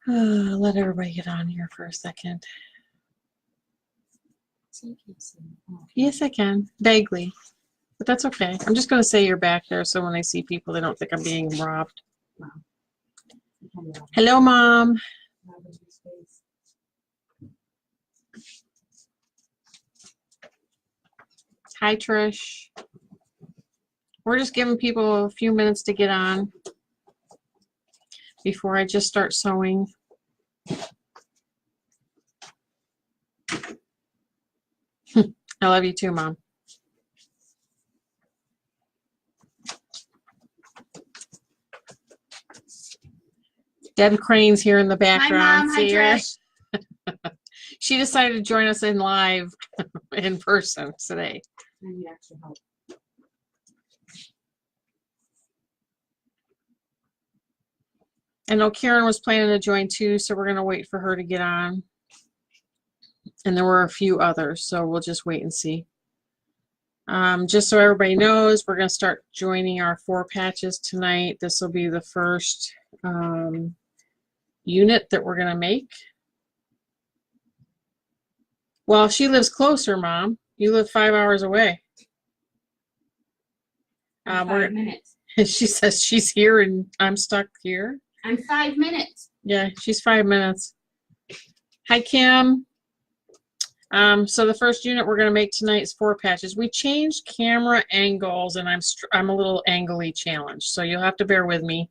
Let everybody get on here for a second. Yes, I can. Vaguely. But that's okay. I'm just going to say you're back there so when they see people, they don't think I'm being robbed. Hello, Mom. Hi, Trish. We're just giving people a few minutes to get on before I just start sewing. I love you too, Mom. Deb Crane's here in the background. Hi, Mom. See Hi, her? Trish. She decided to join us in live in person today. I need extra help. I know Karen was planning to join too, so we're going to wait for her to get on. And there were a few others, so we'll just wait and see. Just so everybody knows, we're going to start joining our 4 patches tonight. This will be the first unit that we're going to make. Well, she lives closer, Mom. You live 5 hours away. 5 minutes. She says she's here and I'm stuck here. I'm 5 minutes. Yeah, she's 5 minutes. Hi, Kim. So the first unit we're going to make tonight is 4 patches. We changed camera angles, and I'm a little angly challenged, so you'll have to bear with me.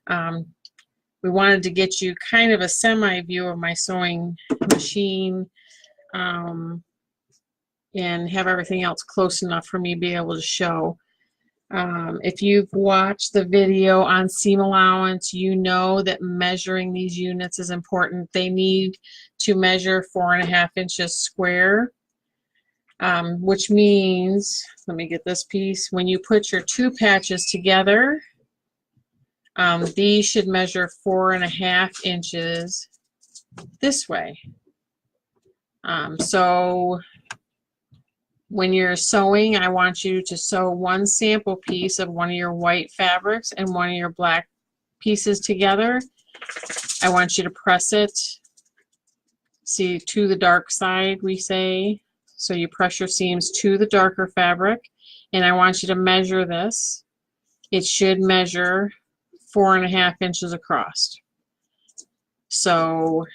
We wanted to get you kind of a semi view of my sewing machine, and have everything else close enough for me to be able to show. If you've watched the video on seam allowance, you know that measuring these units is important. They need to measure 4.5 inches square, which means, let me get this piece, when you put your 2 patches together, these should measure 4.5 inches this way. So when you're sewing, I want you to sew one sample piece of one of your white fabrics and one of your black pieces together. I want you to press it, see, to the dark side, we say. So you press your seams to the darker fabric, and I want you to measure this. It should measure 4.5 inches across. So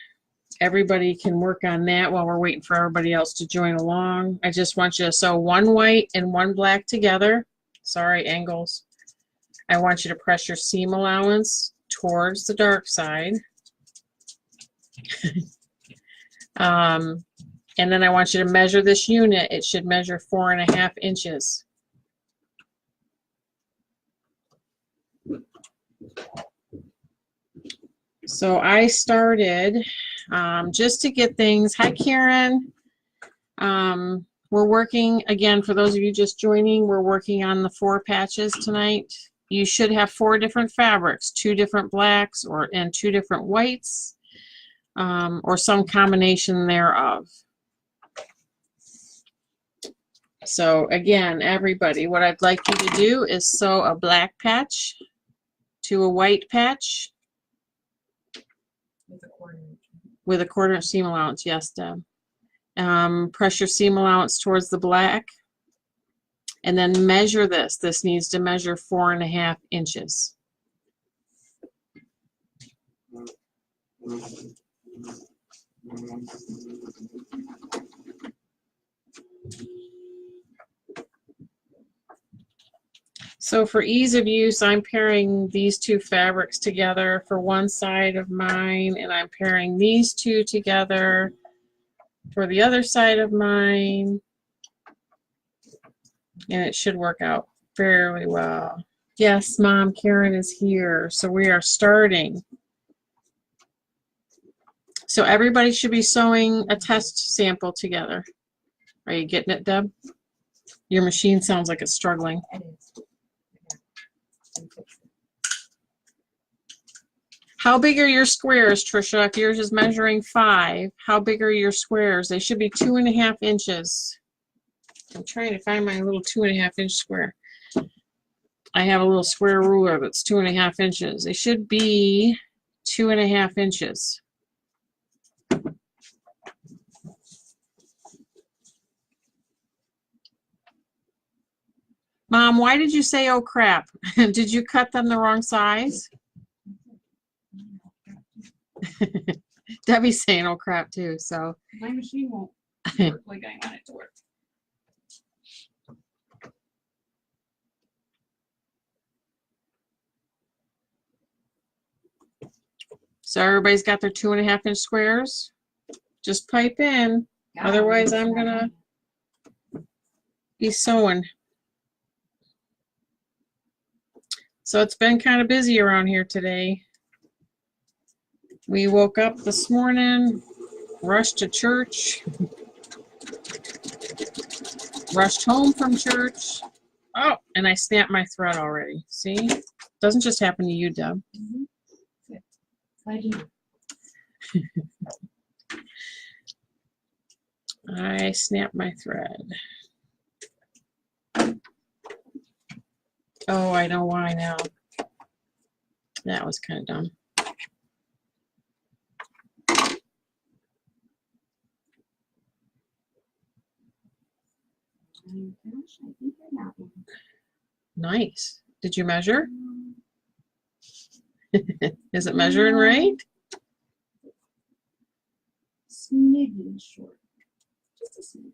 everybody can work on that while we're waiting for everybody else to join along. I just want you to sew one white and one black together. Sorry, angles. I want you to press your seam allowance towards the dark side. And then I want you to measure this unit. It should measure 4.5 inches. So I started just to get things. Hi, Karen. We're working, again, for those of you just joining, we're working on the 4 patches tonight. You should have 4 different fabrics, 2 different blacks and 2 different whites, or some combination thereof. So again, everybody, what I'd like you to do is sew a black patch to a white patch with a 1/4 inch seam allowance. Yes, Deb. Press your seam allowance towards the black, and then measure this. This needs to measure 4.5 inches. So for ease of use, I'm pairing these 2 fabrics together for one side of mine, and I'm pairing these 2 together for the other side of mine, and it should work out fairly well. Yes, Mom, Karen is here. So we are starting. So everybody should be sewing a test sample together. Are you getting it, Deb? Your machine sounds like it's struggling. It is. How big are your squares, Trisha? If yours is measuring 5, how big are your squares? They should be 2.5 inches. I'm trying to find my little 2.5 inch square. I have a little square ruler that's 2.5 inches. They should be 2.5 inches. Mom, why did you say, oh crap? Did you cut them the wrong size? Debbie's saying, oh crap, too. So My machine won't work like I want it to work. So everybody's got their 2.5 inch squares. Just pipe in. Otherwise, I'm gonna be sewing. So it's been kind of busy around here today. We woke up this morning, rushed to church, rushed home from church. Oh, and I snapped my thread already. See? Doesn't just happen to you, Deb. I do. I snapped my thread. Oh, I know why now. That was kind of dumb. Gosh, I think I got one. Nice. Did you measure? Is it measuring right? Smidgen short. Just a smidgen.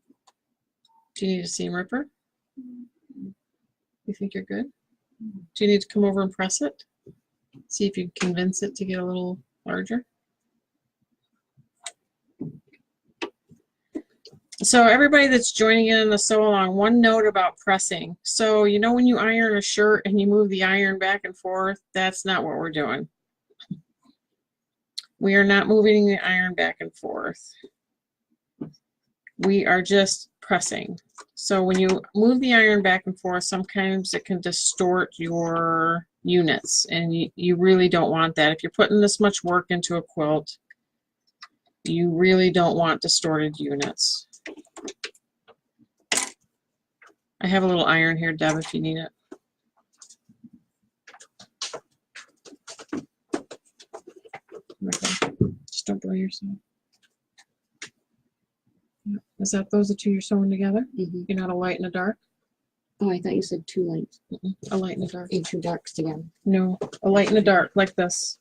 Do you need a seam ripper? You think you're good? Do you need to come over and press it? See if you can convince it to get a little larger. So everybody that's joining in the sew along, one note about pressing. So you know when you iron a shirt and you move the iron back and forth, that's not what we're doing. We are not moving the iron back and forth. We are just pressing. So when you move the iron back and forth, sometimes it can distort your units, and you really don't want that. If you're putting this much work into a quilt, you really don't want distorted units. I have a little iron here, Deb, if you need it. Okay. Just don't blow yourself. Yeah. Is that those the two you're sewing together? Mm-hmm. You're not a light and a dark? Oh, I thought you said two lights A light and a dark. and two darks together. No, a light and a dark, like this.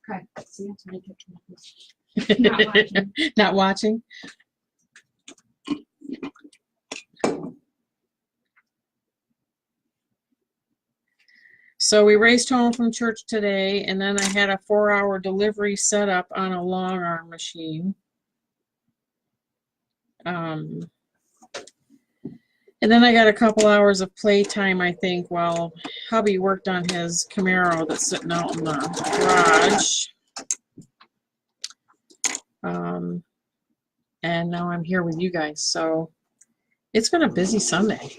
Okay. See, that's what I kept Not watching. Not watching? So we raced home from church today, and then I had a 4-hour delivery set up on a long arm machine. And then I got a couple hours of playtime, I think, while hubby worked on his Camaro that's sitting out in the garage. And now I'm here with you guys, so it's been a busy Sunday.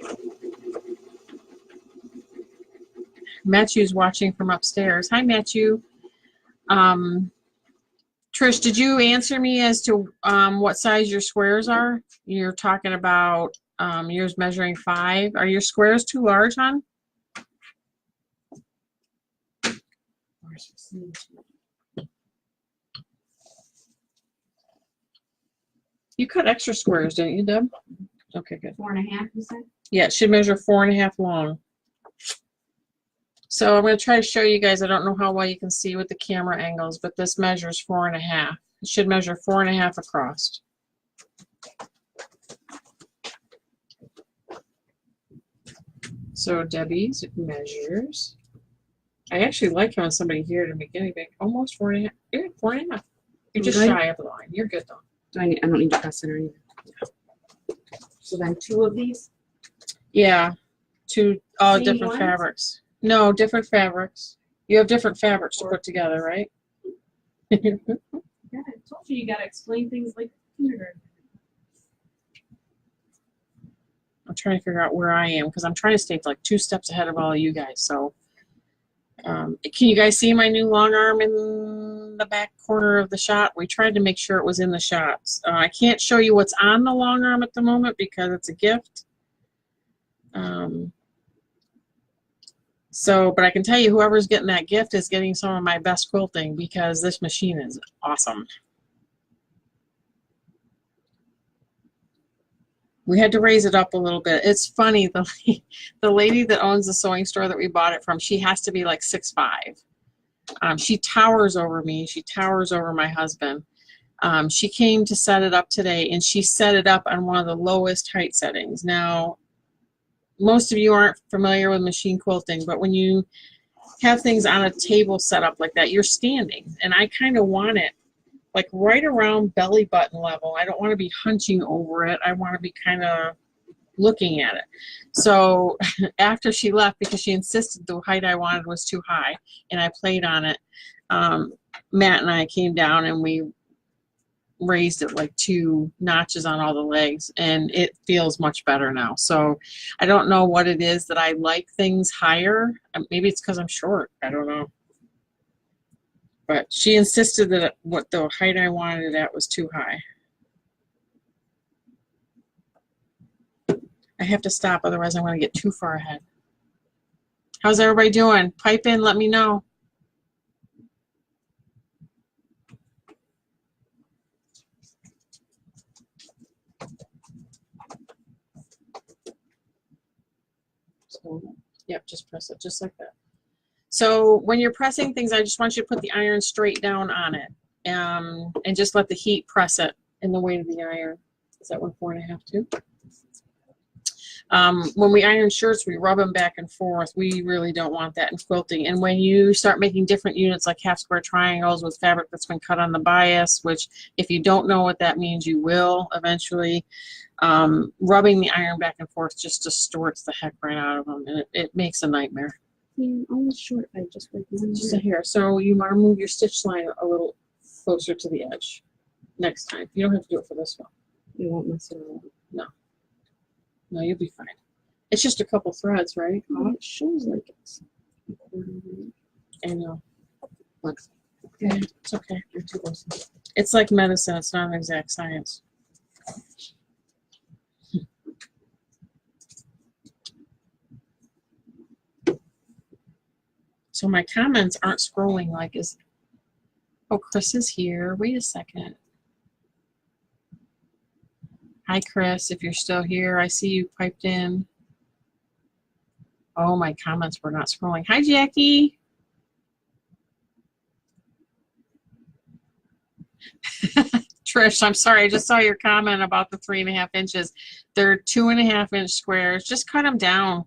Matthew's watching from upstairs. Hi, Matthew. Trish, did you answer me as to what size your squares are? You're talking about yours measuring 5. Are your squares too large, hon? You cut extra squares, didn't you, Deb? Okay, good. 4.5, you said? Yeah, it should measure 4.5 long. So I'm going to try to show you guys. I don't know how well you can see with the camera angles, but this measures 4.5. It should measure 4.5 across. So Debbie's measures. I actually like having somebody here to make anything. Almost 4.5. You're at 4.5. You're just Okay. shy of the line. You're good though. I don't need to press it or anything. So then 2 of these? Yeah, two all Same different ones? fabrics. No, different fabrics. You have different fabrics to put together, right? Yeah, I told you you gotta explain things like kindergarten. I'm trying to figure out where I am because I'm trying to stay like 2 steps ahead of all of you guys. So, can you guys see my new long arm in the back corner of the shot? We tried to make sure it was in the shots. I can't show you what's on the long arm at the moment because it's a gift. So, but I can tell you, whoever's getting that gift is getting some of my best quilting because this machine is awesome. We had to raise it up a little bit. It's funny, the lady that owns the sewing store that we bought it from, she has to be like 6'5". She towers over me. She towers over my husband. She came to set it up today, and she set it up on one of the lowest height settings. Now, most of you aren't familiar with machine quilting, but when you have things on a table set up like that, you're standing, and I kind of want it like right around belly button level. I don't want to be hunching over it. I want to be kind of looking at it. So after she left, because she insisted the height I wanted was too high, and I played on it, Matt and I came down and we raised it like 2 notches on all the legs, and it feels much better now. So I don't know what it is that I like things higher. Maybe it's because I'm short. I don't know. But she insisted that what the height I wanted it at was too high. I have to stop, otherwise I'm going to get too far ahead. How's everybody doing? Pipe in, let me know. So, yep, just press it just like that. So when you're pressing things, I just want you to put the iron straight down on it, and just let the heat press it in the weight of the iron. Is that 1 4.5 too? When we iron shirts, we rub them back and forth. We really don't want that in quilting. And when you start making different units like half square triangles with fabric that's been cut on the bias, which if you don't know what that means, you will eventually, rubbing the iron back and forth just distorts the heck right out of them, and it makes a nightmare. Yeah, only short by just like one Just a hair. So you want to move your stitch line a little closer to the edge next time. You don't have to do it for this one. You won't mess it around. No, you'll be fine. It's just a couple threads, right? Oh, it shows like it's a quarter. I know. Looks Okay, it's okay. you're too close. It's like medicine. It's not an exact science. So my comments aren't scrolling like is. Oh, Chris is here. Wait a second. Hi, Chris. If you're still here, I see you piped in. Oh, my comments were not scrolling. Hi, Jackie. Trish, I'm sorry. I just saw your comment about the 3.5 inches. They're 2.5 inch squares. Just cut them down.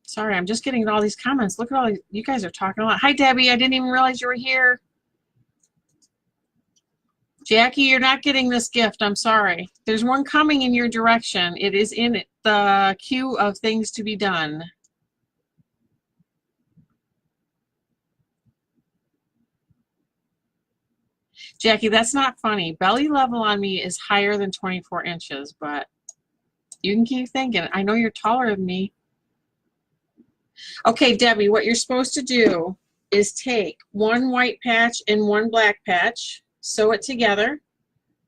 Sorry, I'm just getting all these comments. Look at all you guys are talking a lot. Hi, Debbie. I didn't even realize you were here. Jackie, you're not getting this gift. I'm sorry. There's one coming in your direction. It is in the queue of things to be done. Jackie, that's not funny. Belly level on me is higher than 24 inches, but you can keep thinking. I know you're taller than me. Okay, Debbie, what you're supposed to do is take one white patch and one black patch, sew it together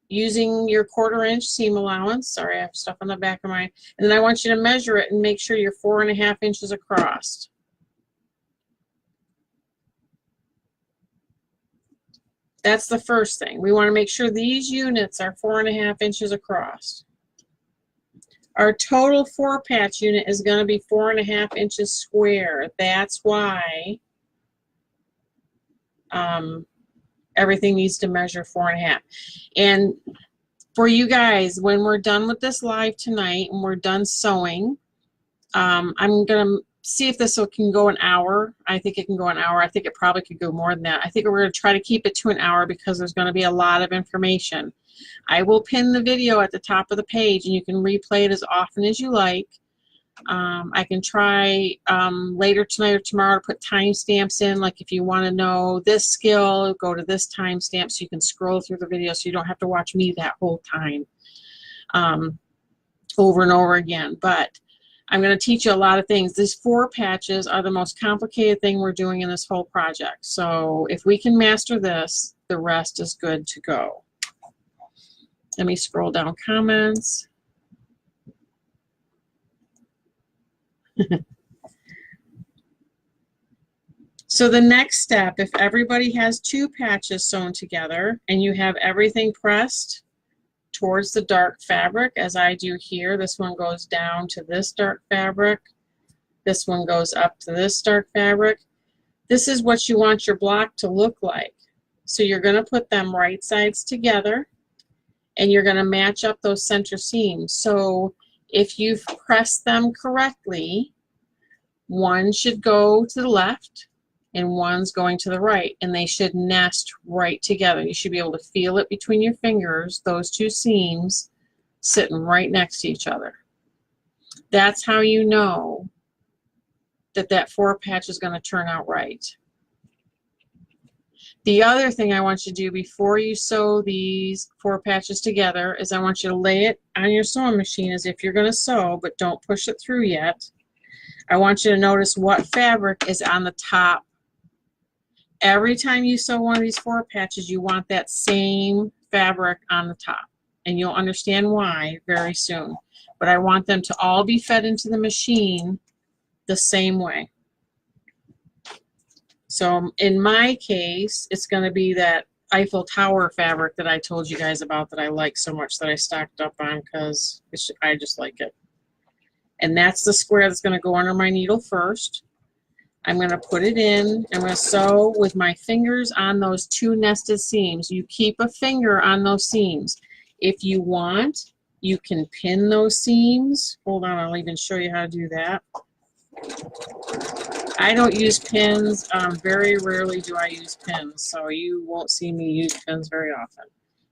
using your 1/4 inch seam allowance. Sorry, I have stuff on the back of mine. And then I want you to measure it and make sure you're 4.5 inches across. That's the first thing. We want to make sure these units are 4.5 inches across. Our total 4-patch unit is going to be 4.5 inches square. That's why everything needs to measure 4.5. And for you guys, when we're done with this live tonight and we're done sewing, I'm going to see if this can go an hour. I think it can go an hour. I think it probably could go more than that. I think we're going to try to keep it to an hour because there's going to be a lot of information. I will pin the video at the top of the page and you can replay it as often as you like. I can try later tonight or tomorrow to put timestamps in, like if you want to know this skill, go to this timestamp so you can scroll through the video so you don't have to watch me that whole time over and over again. But I'm going to teach you a lot of things. These 4 patches are the most complicated thing we're doing in this whole project. So if we can master this, the rest is good to go. Let me scroll down comments. So the next step, if everybody has 2 patches sewn together and you have everything pressed towards the dark fabric, as I do here, this one goes down to this dark fabric, this one goes up to this dark fabric. This is what you want your block to look like. So you're going to put them right sides together and you're going to match up those center seams. So if you've pressed them correctly, one should go to the left and one's going to the right, and they should nest right together. You should be able to feel it between your fingers, those 2 seams sitting right next to each other. That's how you know that that 4 patch is going to turn out right. The other thing I want you to do before you sew these 4 patches together is I want you to lay it on your sewing machine as if you're going to sew, but don't push it through yet. I want you to notice what fabric is on the top. Every time you sew one of these 4 patches, you want that same fabric on the top, and you'll understand why very soon. But I want them to all be fed into the machine the same way. So in my case, it's going to be that Eiffel Tower fabric that I told you guys about that I like so much that I stocked up on because I just like it. And that's the square that's going to go under my needle first. I'm going to put it in. I'm going to sew with my fingers on those 2 nested seams. You keep a finger on those seams. If you want, you can pin those seams. Hold on, I'll even show you how to do that. I don't use pins. Very rarely do I use pins, so you won't see me use pins very often.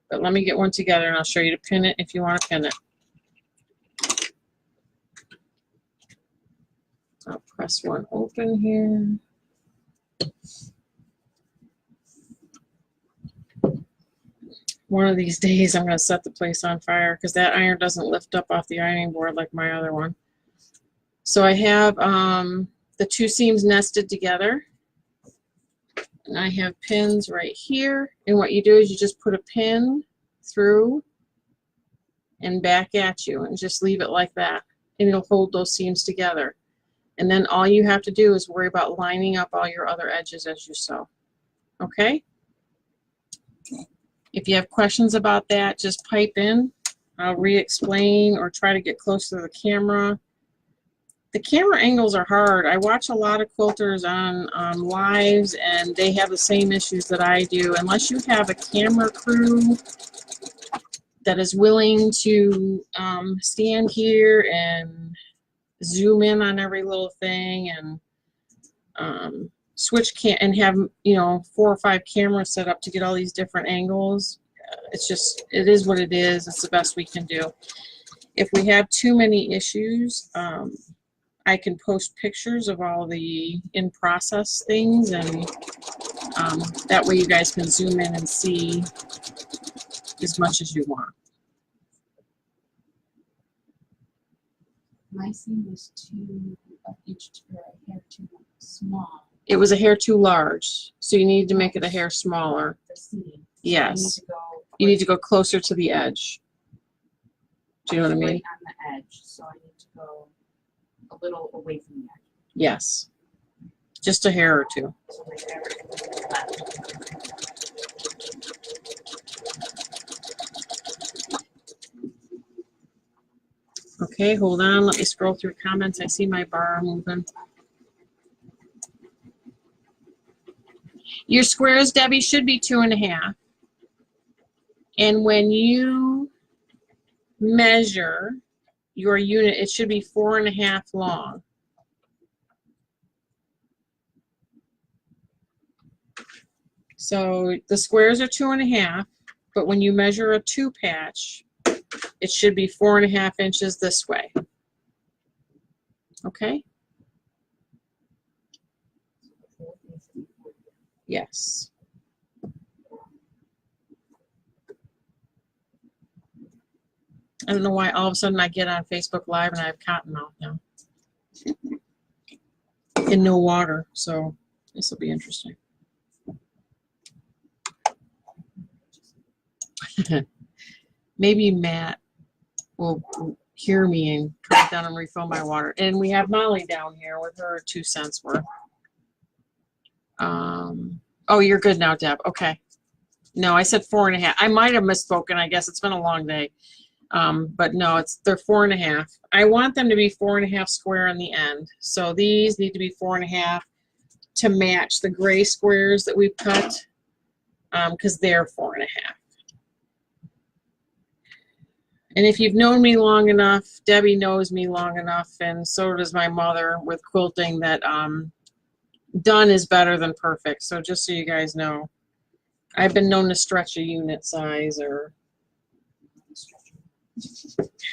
But let me get one together and I'll show you to pin it if you want to pin it. I'll press one open here. One of these days I'm going to set the place on fire because that iron doesn't lift up off the ironing board like my other one. So I have the 2 seams nested together. And I have pins right here. And what you do is you just put a pin through and back at you and just leave it like that. And it'll hold those seams together. And then all you have to do is worry about lining up all your other edges as you sew. Okay? If you have questions about that, just pipe in. I'll re-explain or try to get close to the camera. The camera angles are hard. I watch a lot of quilters on lives, and they have the same issues that I do. Unless you have a camera crew that is willing to stand here and zoom in on every little thing and switch and have 4 or 5 cameras set up to get all these different angles. It is what it is. It's the best we can do. If we have too many issues, I can post pictures of all the in-process things, and that way you guys can zoom in and see as much as you want. My seam was a hair too small. It was a hair too large, so you need to make it a hair smaller. The seam. Yes. You need to go closer to the edge. Do you know what I mean? Right on the edge, so I need to go a little away from the edge. Yes. Just a hair or 2. So like everything to the left. Okay, hold on. Let me scroll through comments. I see my bar moving. Your squares, Debbie, should be 2.5. And when you measure your unit, it should be 4.5 long. So the squares are 2.5, but when you measure a 2 patch, it should be 4.5 inches this way. Okay? Yes. I don't know why all of a sudden I get on Facebook Live and I have cotton mouth now. And no water, so this will be interesting. Maybe Matt will hear me and come down and refill my water. And we have Molly down here with her 2 cents worth. Oh, you're good now, Deb. Okay. No, I said 4.5. I might have misspoken. I guess it's been a long day. But no, they're 4.5. I want them to be 4.5 square on the end. So these need to be 4.5 to match the gray squares that we've cut, because they're 4.5. And if you've known me long enough, Debbie knows me long enough, and so does my mother with quilting, that done is better than perfect. So just so you guys know, I've been known to stretch a unit size, or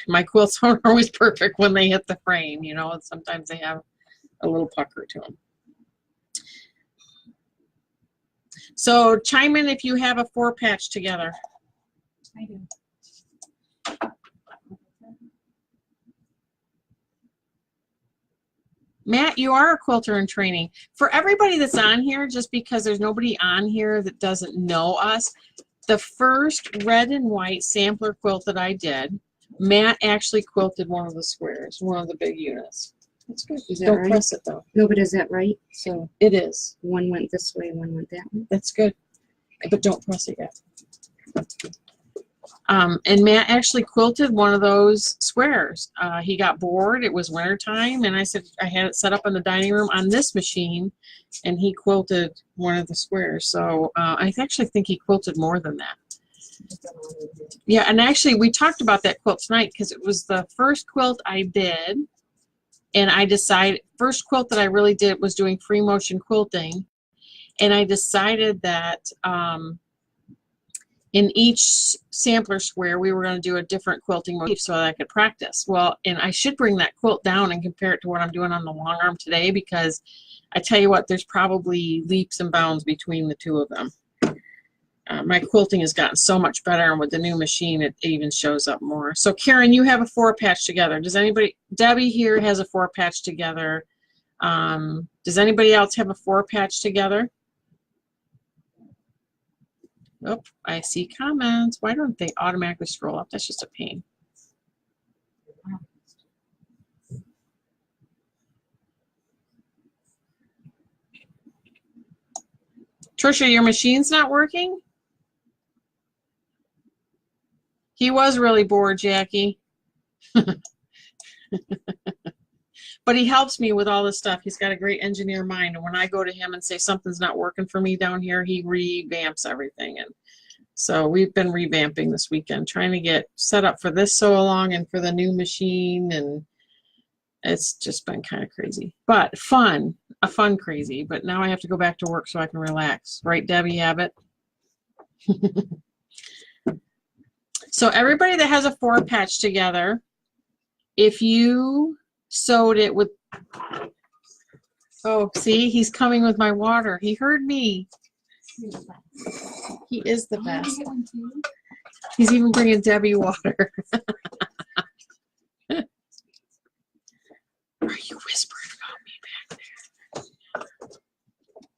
my quilts aren't always perfect when they hit the frame, you know, and sometimes they have a little pucker to them. So chime in if you have a 4-patch together. I do. Matt, you are a quilter in training. For everybody that's on here, just because there's nobody on here that doesn't know us, the first red and white sampler quilt that I did, Matt actually quilted one of the squares, one of the big units. That's good. Is that Don't right? press it though. No, but is that right? So it is. One went this way, one went that way. That's good. But don't press it yet. And Matt actually quilted one of those squares. He got bored. It was winter time, and I said I had it set up in the dining room on this machine, and he quilted one of the squares. So I actually think he quilted more than that. Yeah, and actually we talked about that quilt tonight because it was the first quilt I did, and I decided first quilt that I really did was doing free motion quilting, and I decided that in each sampler square we were going to do a different quilting motif so that I could practice. Well, and I should bring that quilt down and compare it to what I'm doing on the long arm today, because I tell you what, there's probably leaps and bounds between the two of them. My quilting has gotten so much better, and with the new machine it even shows up more. So Karen, you have a 4-patch together. Does anybody, Debbie here has a 4-patch together. Does anybody else have a 4-patch together? Oh, I see comments. Why don't they automatically scroll up? That's just a pain. Trisha, your machine's not working? He was really bored, Jackie. But he helps me with all this stuff. He's got a great engineer mind, and when I go to him and say something's not working for me down here, he revamps everything. And so we've been revamping this weekend, trying to get set up for this sew along and for the new machine, and it's just been kind of crazy, but fun. A fun crazy. But now I have to go back to work so I can relax. Right, Debbie Abbott? So everybody that has a 4-patch together, if you sewed it with, oh, see, he's coming with my water. He heard me. He is the best. He's even bringing Debbie water. Are you whispering about me back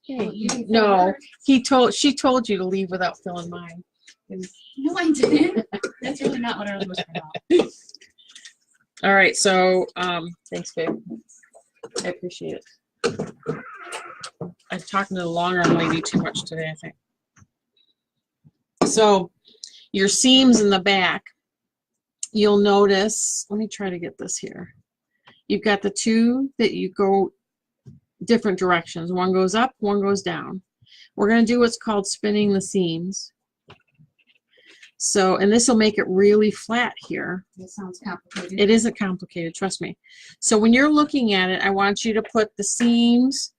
there? Hey, no, she told you to leave without filling mine. No, I didn't. That's really not what I was whispering about. All right, so thanks, babe. I appreciate it. I'm talking to the long arm lady too much today, I think. So your seams in the back, you'll notice, let me try to get this here. You've got the two that you go different directions. One goes up, one goes down. We're going to do what's called spinning the seams. So, and this will make it really flat here. That sounds complicated. It isn't complicated, trust me. So when you're looking at it, I want you to put the seams,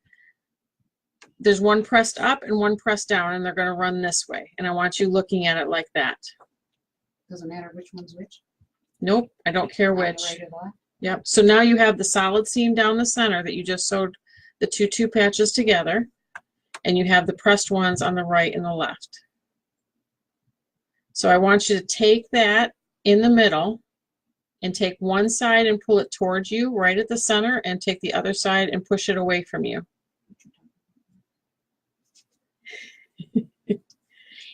there's one pressed up and one pressed down, and they're going to run this way. And I want you looking at it like that. Doesn't matter which one's which. Nope, I don't care On the which. right or the left? Yep. So now you have the solid seam down the center that you just sewed the two patches together, and you have the pressed ones on the right and the left. So I want you to take that in the middle and take one side and pull it towards you right at the center, and take the other side and push it away from you.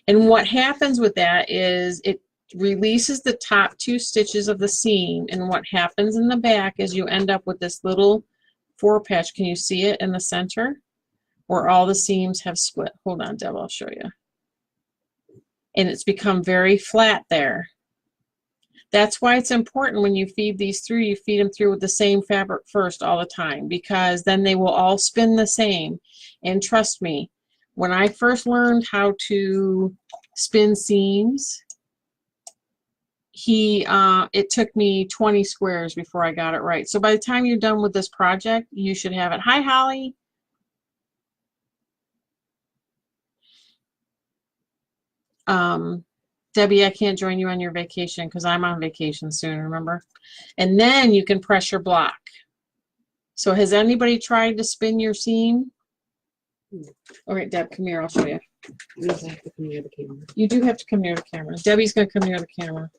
And what happens with that is it releases the top 2 stitches of the seam, and what happens in the back is you end up with this little 4 patch. Can you see it in the center where all the seams have split? Hold on, Deb, I'll show you. And it's become very flat there. That's why it's important when you feed these through, you feed them through with the same fabric first all the time, because then they will all spin the same. And trust me, when I first learned how to spin seams, it took me 20 squares before I got it right. So by the time you're done with this project, you should have it. Hi, Holly. Debbie, I can't join you on your vacation because I'm on vacation soon, remember? And then you can press your block. So has anybody tried to spin your seam? All right, Deb, come here, I'll show you. I have to come near the camera. You do have to come near the camera. Debbie's going to come near the camera.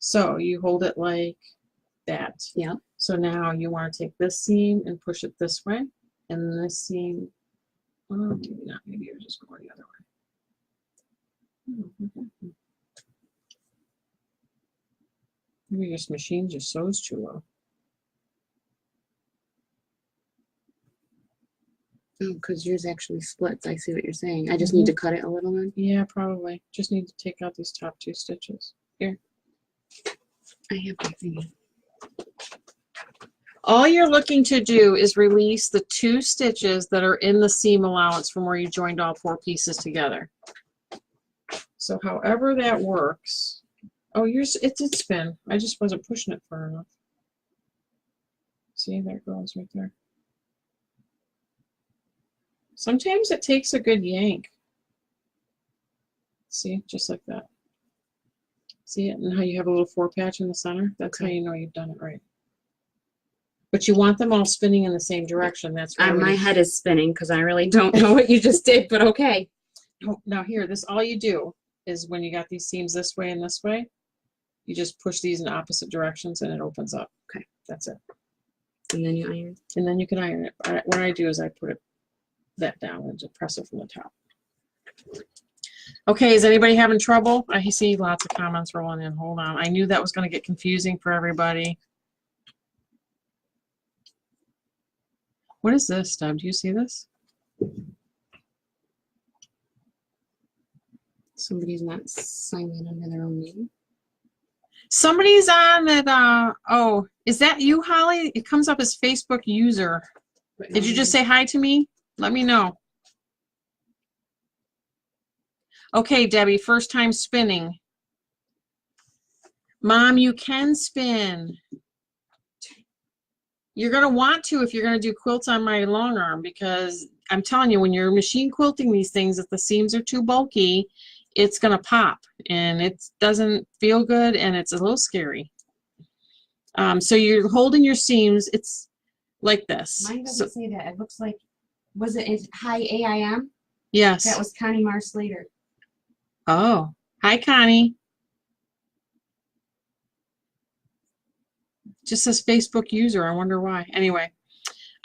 So you hold it like that. Yeah. So now you want to take this seam and push it this way. And this seam, well, maybe not. Maybe you're just going the other way. Maybe your machine just sews too low. Oh, because yours actually splits. I see what you're saying. I just need to cut it a little then. Yeah, probably. Just need to take out these top 2 stitches. Here. I have my thingy. All you're looking to do is release the 2 stitches that are in the seam allowance from where you joined all 4 pieces together. So however that works, oh, yours, it did spin. I just wasn't pushing it far enough. See, there it goes right there. Sometimes it takes a good yank. See, just like that. See it? And how you have a little 4 patch in the center? That's how you know you've done it right. But you want them all spinning in the same direction. That's why My head is spinning because I really don't know what you just did, but okay. Now here, this all you do is when you got these seams this way and this way, you just push these in opposite directions and it opens up. Okay. That's it. And then you iron. And then you can iron it. What I do is I put that down and just press it from the top. Okay, is anybody having trouble? I see lots of comments rolling in. Hold on. I knew that was going to get confusing for everybody. What is this, Deb? Do you see this? Somebody's not signing under their own name. Somebody's on that, oh, is that you, Holly? It comes up as Facebook user. Did you just say hi to me? Let me know. Okay, Debbie, first time spinning. Mom, you can spin. You're going to want to if you're going to do quilts on my long arm, because I'm telling you, when you're machine quilting these things, if the seams are too bulky, it's going to pop and it doesn't feel good and it's a little scary. So you're holding your seams. It's like this. Mine doesn't say that. It looks like, was it Hi AIM? Yes. That was Connie Mar Slater. Oh, hi, Connie. Just says Facebook user. I wonder why. Anyway,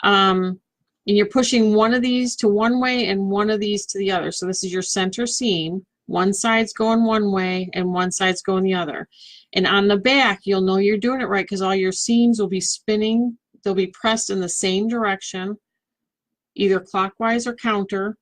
and you're pushing one of these to one way and one of these to the other. So this is your center seam. One side's going one way and one side's going the other. And on the back, you'll know you're doing it right because all your seams will be spinning. They'll be pressed in the same direction, either clockwise or counter.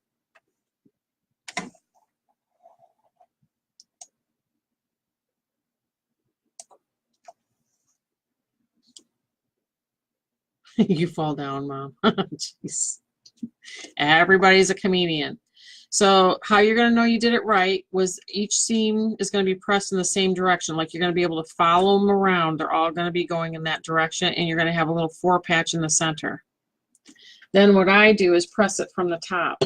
You fall down, Mom. Jeez. Everybody's a comedian. So how you're going to know you did it right was each seam is going to be pressed in the same direction. Like you're going to be able to follow them around. They're all going to be going in that direction, and you're going to have a little 4 patch in the center. Then what I do is press it from the top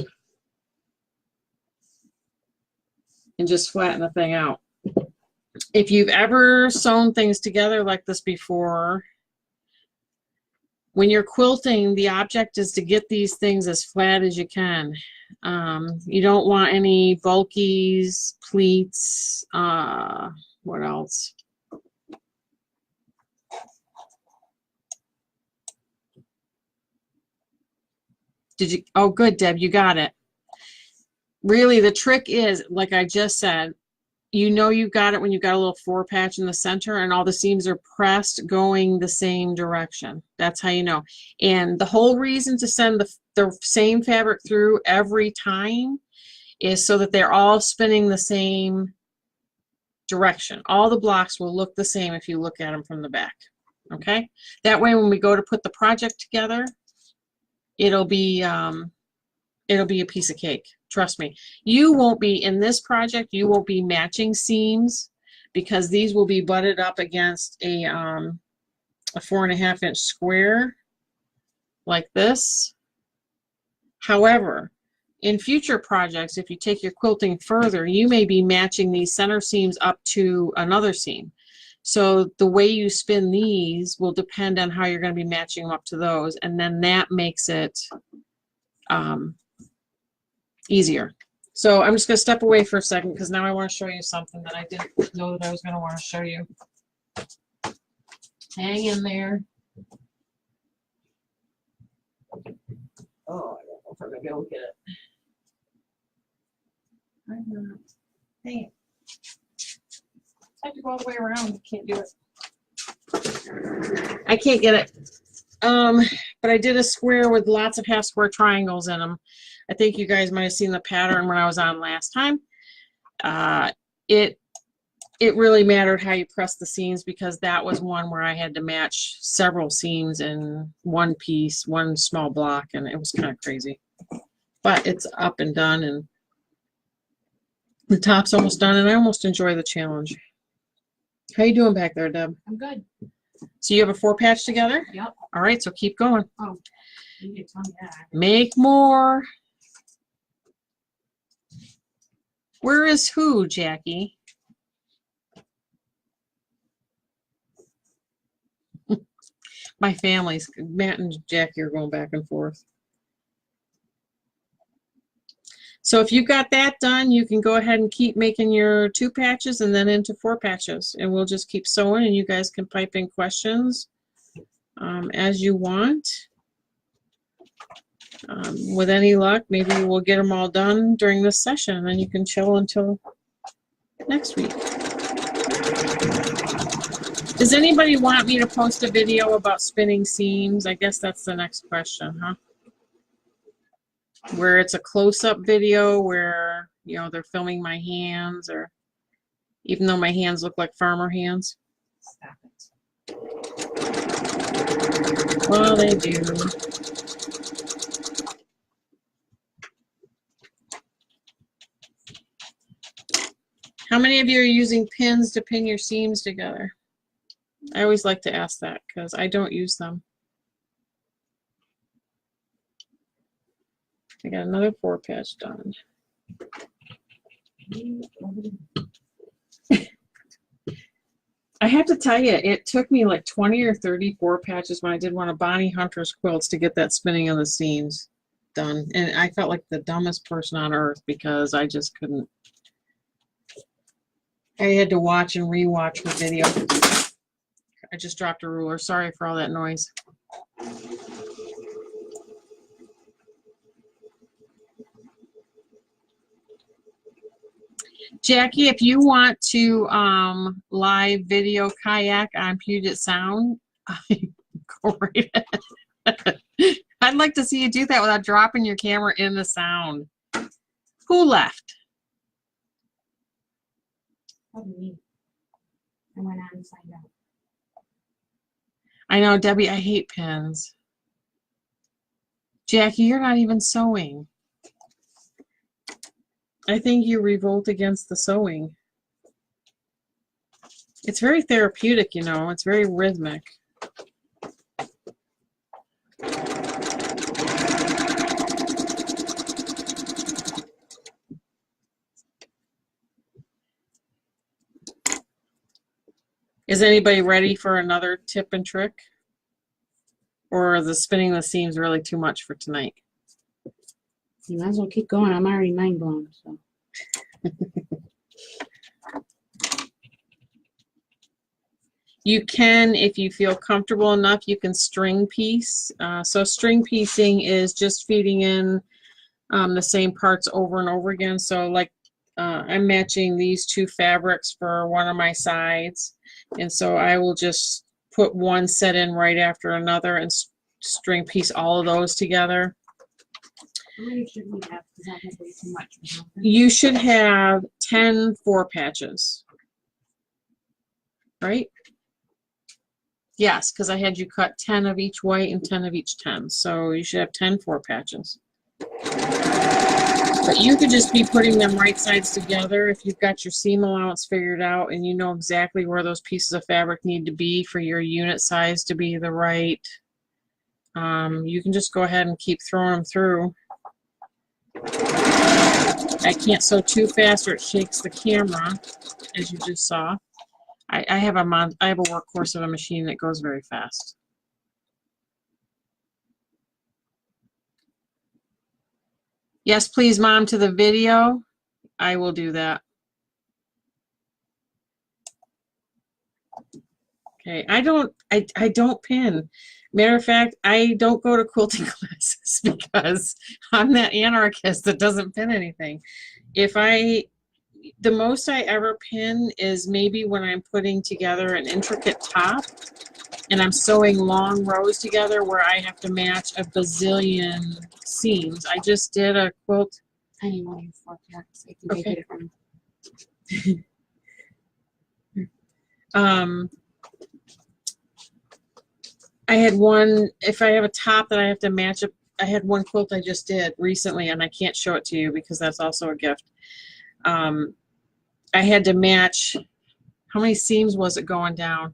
and just flatten the thing out. If you've ever sewn things together like this before, when you're quilting, the object is to get these things as flat as you can. You don't want any bulkies, pleats, what else? Did you, oh good, Deb, you got it. really the trick is, like I just said, you know you've got it when you've got a little 4 patch in the center and all the seams are pressed going the same direction. That's how you know. And the whole reason to send the same fabric through every time is so that they're all spinning the same direction. All the blocks will look the same if you look at them from the back. Okay? That way when we go to put the project together, it'll be a piece of cake. Trust me. You won't be, in this project, you won't be matching seams because these will be butted up against a 4.5-inch square like this. However, in future projects, if you take your quilting further, you may be matching these center seams up to another seam. So the way you spin these will depend on how you're going to be matching them up to those, and then that makes it easier. So I'm just going to step away for a second because now I want to show you something that I didn't know that I was going to want to show you. Hang in there. Oh, I don't know if I'm going to be able to get it. I'm not. Dang it. I have to go all the way around. Can't do it. I can't get it. But I did a square with lots of half square triangles in them. I think you guys might have seen the pattern when I was on last time. It really mattered how you press the seams because that was one where I had to match several seams in one piece, one small block, and it was kind of crazy. But it's up and done, and the top's almost done, and I almost enjoy the challenge. How you doing back there, Deb? I'm good. So you have a 4 patch together? Yep. All right, so keep going. Oh, you need to tell me that. Make more. Where is who, Jackie? My family's, Matt and Jackie are going back and forth. So if you've got that done, you can go ahead and keep making your 2 patches and then into 4 patches. And we'll just keep sewing and you guys can pipe in questions as you want. With any luck, maybe we'll get them all done during this session and then you can chill until next week. Does anybody want me to post a video about spinning seams? I guess that's the next question, huh? Where it's a close-up video where, you know, they're filming my hands, or even though my hands look like farmer hands. Stop it. Well, they do. How many of you are using pins to pin your seams together? I always like to ask that because I don't use them. I got another 4 patch done. I have to tell you, it took me like 20 or 30 4 patches when I did one of Bonnie Hunter's quilts to get that spinning of the seams done. And I felt like the dumbest person on earth because I just couldn't. I had to watch and rewatch the video. I just dropped a ruler. Sorry for all that noise. Jackie, if you want to live video kayak on Puget Sound, go right ahead. I'd like to see you do that without dropping your camera in the sound. Who left? Probably me. I went on and signed out. I know, Debbie, I hate pins. Jackie, you're not even sewing. I think you revolt against the sewing. It's very therapeutic, you know. It's very rhythmic. Is anybody ready for another tip and trick? Or is the spinning the seams really too much for tonight? You might as well keep going. I'm already mind blown. So. You can, if you feel comfortable enough, you can string piece. So string piecing is just feeding in the same parts over and over again. So like I'm matching these two fabrics for one of my sides. And so I will just put one set in right after another and string piece all of those together. How many should we have? Because I have way too much. You should have 10 4 patches. Right? Yes, because I had you cut 10 of each white and 10 of each 10. So you should have 10 4 patches. But you could just be putting them right sides together if you've got your seam allowance figured out and you know exactly where those pieces of fabric need to be for your unit size to be the right. You can just go ahead and keep throwing them through. I can't sew too fast or it shakes the camera, as you just saw. I have a workhorse of a machine that goes very fast. Yes, please, Mom, to the video. I will do that. Okay, I don't pin. Matter of fact, I don't go to quilting classes because I'm that anarchist that doesn't pin anything. The most I ever pin is maybe when I'm putting together an intricate top and I'm sewing long rows together where I have to match a bazillion seams. I just did a quilt. I need one of your 4 packs. I think I Okay. get it from. I had one, if I have a top that I have to match up, I had one quilt I just did recently and I can't show it to you because that's also a gift. I had to match, how many seams was it going down?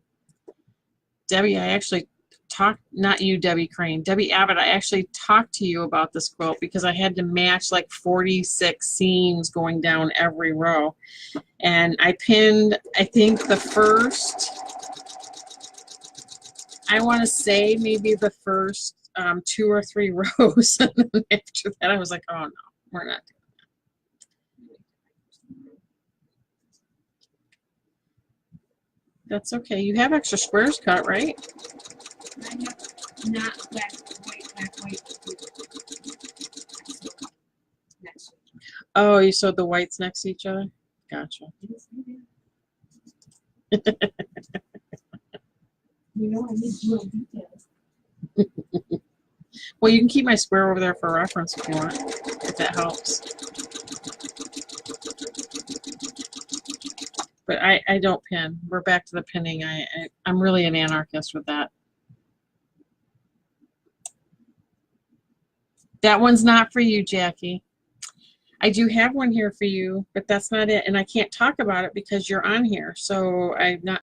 Debbie, I actually talked, not you, Debbie Crane, Debbie Abbott, I actually talked to you about this quilt because I had to match like 46 seams going down every row. And I pinned, I think the first, I want to say maybe the first 2 or 3 rows. And then after that, I was like, oh no, we're not doing that. That's okay. You have extra squares cut, right? I have not black, white. Next week. Oh, you sewed the whites next to each other? Gotcha. Yes, I did. You know, I need little details. Well, you can keep my square over there for reference if you want, if that helps. But I don't pin. We're back to the pinning. I'm really an anarchist with that. That one's not for you, Jackie. I do have one here for you, but that's not it. And I can't talk about it because you're on here. So I'm not